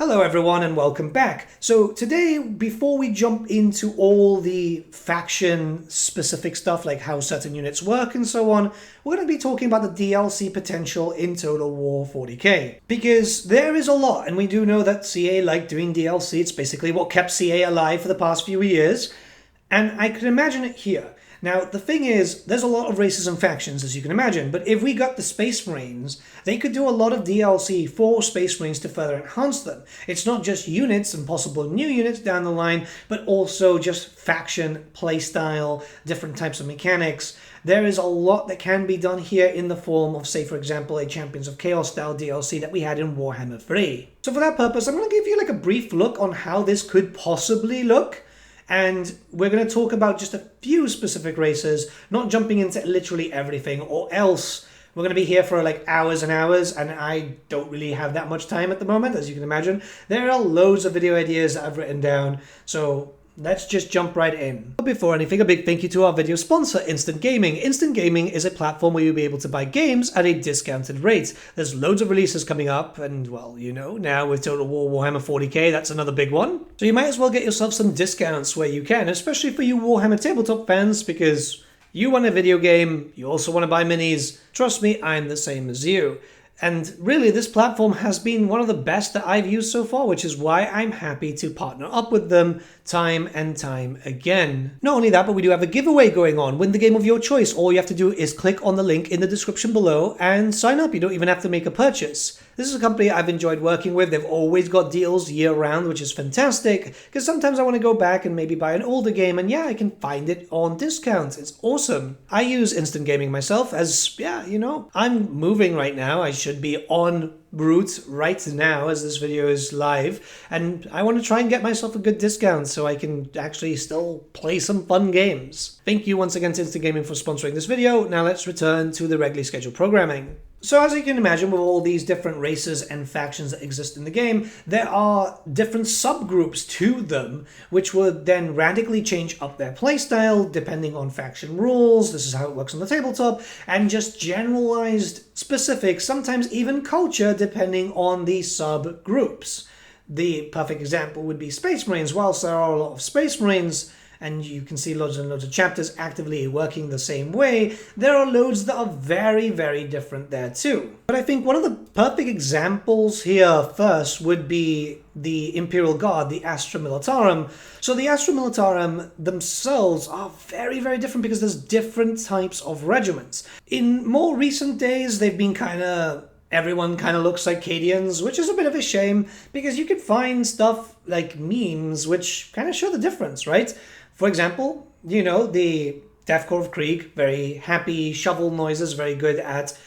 Hello everyone and welcome back. So today, before we jump into all the faction specific stuff like how certain units work and so on, we're going to be talking about the DLC potential in Total War 40k. Because there is a lot, and we do know that CA like doing DLC. It's basically what kept CA alive for the past few years, and I could imagine it here. Now, the thing is, there's a lot of races and factions, as you can imagine, but if we got the Space Marines, they could do a lot of DLC for Space Marines to further enhance them. It's not just units and possible new units down the line, but also just faction, playstyle, different types of mechanics. There is a lot that can be done here in the form of, say, for example, a Champions of Chaos style DLC that we had in Warhammer 3. So for that purpose, I'm going to give you like a brief look on how this could possibly look. And we're going to talk about just a few specific races, not jumping into literally everything, or else we're going to be here for like hours and hours, and I don't really have that much time at the moment, as you can imagine. There are loads of video ideas that I've written down, so let's just jump right in. But before anything, a big thank you to our video sponsor, Instant Gaming. Instant Gaming is a platform where you'll be able to buy games at a discounted rate. There's loads of releases coming up, and well, you know, now with Total War Warhammer 40k, that's another big one. So you might as well get yourself some discounts where you can, especially for you Warhammer tabletop fans, because you want a video game, you also want to buy minis. Trust me, I'm the same as you. And really, this platform has been one of the best that I've used so far, which is why I'm happy to partner up with them time and time again. Not only that, but we do have a giveaway going on. Win the game of your choice. All you have to do is click on the link in the description below and sign up. You don't even have to make a purchase. This is a company I've enjoyed working with. They've always got deals year round, which is fantastic, because sometimes I want to go back and maybe buy an older game, and yeah, I can find it on discount. It's awesome. I use Instant Gaming myself as, yeah, you know, I'm moving right now. I should be en route right now as this video is live, and I want to try and get myself a good discount so I can actually still play some fun games. Thank you once again to Instant Gaming for sponsoring this video. Now let's return to the regularly scheduled programming. So as you can imagine, with all these different races and factions that exist in the game, there are different subgroups to them, which would then radically change up their playstyle depending on faction rules. This is how it works on the tabletop, and just generalized specifics, sometimes even culture, depending on the subgroups. The perfect example would be Space Marines. Whilst there are a lot of Space Marines, and you can see loads and loads of chapters actively working the same way, there are loads that are very, very different there too. But I think one of the perfect examples here first would be the Imperial Guard, the Astra Militarum. So the Astra Militarum themselves are very, very different because there's different types of regiments. In more recent days, they've been everyone kind of looks like Cadians, which is a bit of a shame because you could find stuff like memes which kind of show the difference, right? For example, you know, the Deathcore of Krieg, very happy shovel noises, very good at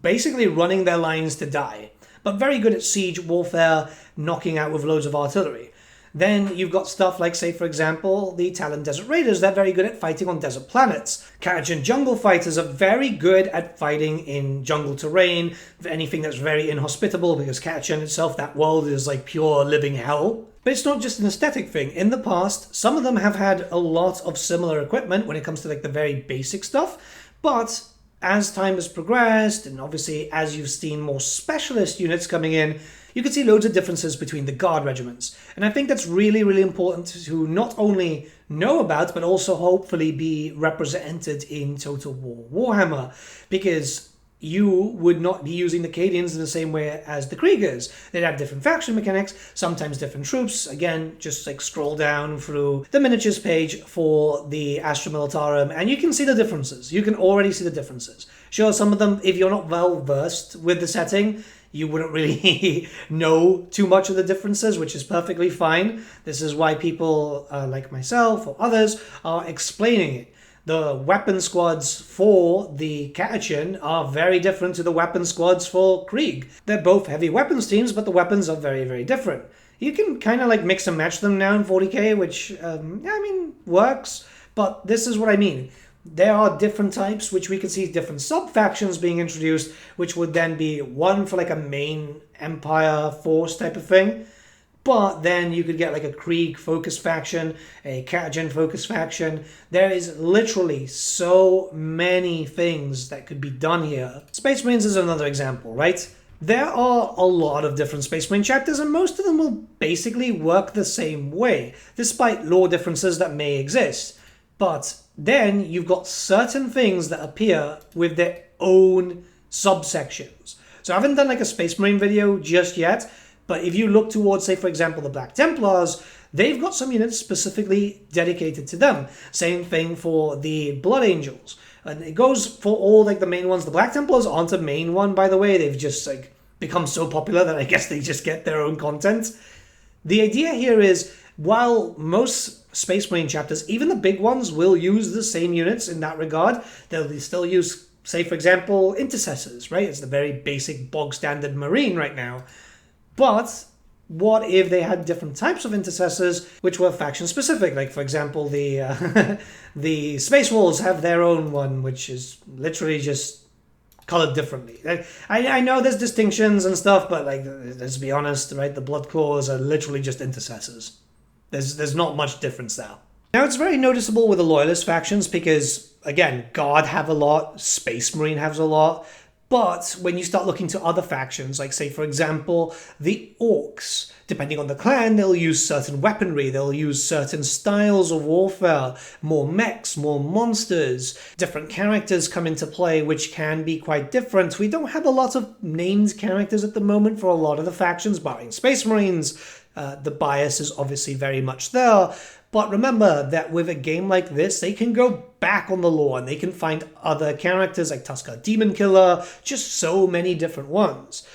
basically running their lines to die, but very good at siege warfare, knocking out with loads of artillery. Then you've got stuff like, say, for example, the Talon Desert Raiders. They're very good at fighting on desert planets. Catachan Jungle Fighters are very good at fighting in jungle terrain, anything that's very inhospitable, because Catachan itself, that world is like pure living hell. But it's not just an aesthetic thing. In the past, some of them have had a lot of similar equipment when it comes to like the very basic stuff, but as time has progressed, and obviously as you've seen more specialist units coming in, you can see loads of differences between the Guard regiments. And I think that's really, really important to not only know about, but also hopefully be represented in Total War Warhammer, because you would not be using the Cadians in the same way as the Kriegers. They'd have different faction mechanics, sometimes different troops. Again, just like scroll down through the miniatures page for the Astra Militarum, and you can see the differences. You can already see the differences. Sure, some of them, if you're not well versed with the setting, you wouldn't really know too much of the differences, which is perfectly fine. This is why people like myself or others are explaining it. The weapon squads for the Catachan are very different to the weapon squads for Krieg. They're both heavy weapons teams, but the weapons are very, very different. You can kind of like mix and match them now in 40k, which, works. But this is what I mean. There are different types, which we can see different sub-factions being introduced, which would then be one for like a main empire force type of thing. But then you could get like a Krieg-focused faction, a Catachan-focused faction. There is literally so many things that could be done here. Space Marines is another example, right? There are a lot of different Space Marine chapters, and most of them will basically work the same way, despite lore differences that may exist. But then you've got certain things that appear with their own subsections. So I haven't done like a Space Marine video just yet, but if you look towards, say, for example, the Black Templars, they've got some units specifically dedicated to them. Same thing for the Blood Angels. And it goes for all like the main ones. The Black Templars aren't a main one, by the way. They've just like become so popular that I guess they just get their own content. The idea here is, while most Space Marine chapters, even the big ones, will use the same units in that regard, they'll still use, say, for example, Intercessors, right? It's the very basic bog standard Marine right now. But what if they had different types of Intercessors which were faction specific? Like, for example, the the Space Wolves have their own one, which is literally just colored differently. I know there's distinctions and stuff, but like, let's be honest, right? The Blood Claws are literally just Intercessors. There's not much difference there. Now, it's very noticeable with the Loyalist factions because, again, Guard have a lot, Space Marine has a lot. But when you start looking to other factions, like, say, for example, the Orcs, depending on the clan, they'll use certain weaponry, they'll use certain styles of warfare, more mechs, more monsters, different characters come into play, which can be quite different. We don't have a lot of named characters at the moment for a lot of the factions, barring Space Marines. The bias is obviously very much there. But remember that with a game like this, they can go back on the lore and they can find other characters like Tuskar Demon Killer, just so many different ones.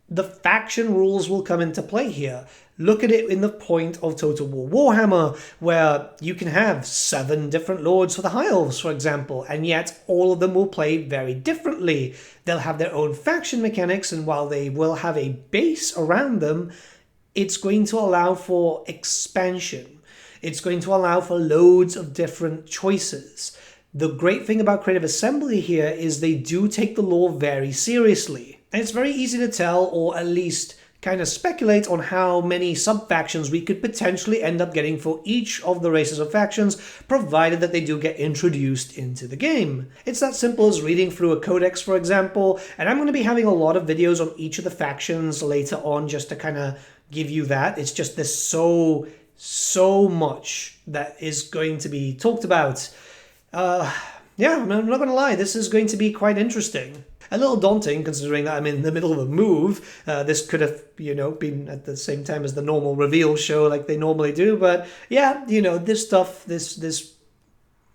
The faction rules will come into play here. Look at it in the point of Total War Warhammer, where you can have 7 different lords for the High Elves, for example, and yet all of them will play very differently. They'll have their own faction mechanics, and while they will have a base around them, it's going to allow for expansion. It's going to allow for loads of different choices. The great thing about Creative Assembly here is they do take the lore very seriously. And it's very easy to tell, or at least kind of speculate on how many sub-factions we could potentially end up getting for each of the races of factions, provided that they do get introduced into the game. It's that simple as reading through a codex, for example, and I'm going to be having a lot of videos on each of the factions later on just to kind of give you that. It's just there's so much that is going to be talked about. Yeah, I'm not going to lie, this is going to be quite interesting. A little daunting, considering that I'm in the middle of a move. This could have, been at the same time as the normal reveal show like they normally do. But yeah, this stuff, this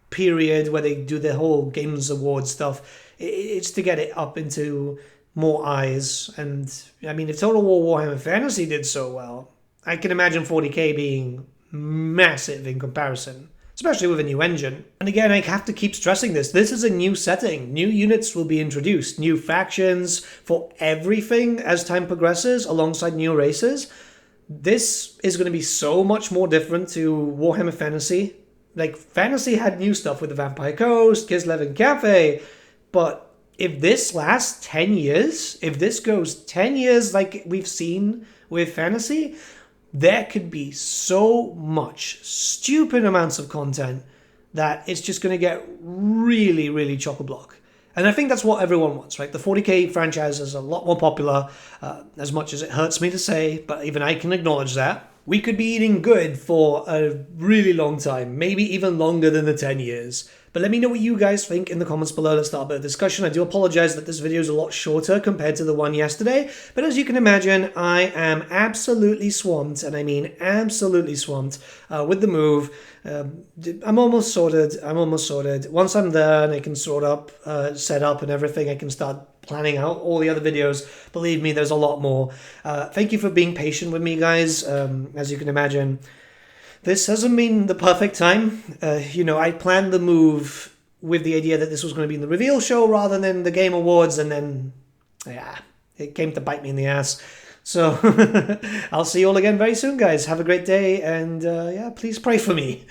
period where they do the whole Games Award stuff, it's to get it up into more eyes. And I mean, if Total War Warhammer Fantasy did so well, I can imagine 40k being massive in comparison, especially with a new engine. And again, I have to keep stressing this. This is a new setting. New units will be introduced, new factions for everything as time progresses, alongside new races. This is going to be so much more different to Warhammer Fantasy. Like, Fantasy had new stuff with the Vampire Coast, Kislev and Cafe, but if this lasts 10 years, if this goes 10 years like we've seen with Fantasy, there could be so much stupid amounts of content that it's just going to get really, really chock-a-block. And I think that's what everyone wants, right? The 40k franchise is a lot more popular, as much as it hurts me to say, but even I can acknowledge that. We could be eating good for a really long time, maybe even longer than the 10 years. But let me know what you guys think in the comments below. Let's start a bit of discussion. I do apologize that this video is a lot shorter compared to the one yesterday, but as you can imagine, I am absolutely swamped, and I mean absolutely swamped with the move. I'm almost sorted. Once I'm there and I can sort up, set up and everything, I can start planning out all the other videos. Believe me, there's a lot more. Thank you for being patient with me, guys. As you can imagine, this hasn't been the perfect time. I planned the move with the idea that this was going to be in the reveal show rather than the Game Awards, and then, yeah, it came to bite me in the ass. So, I'll see you all again very soon, guys. Have a great day, and yeah, please pray for me.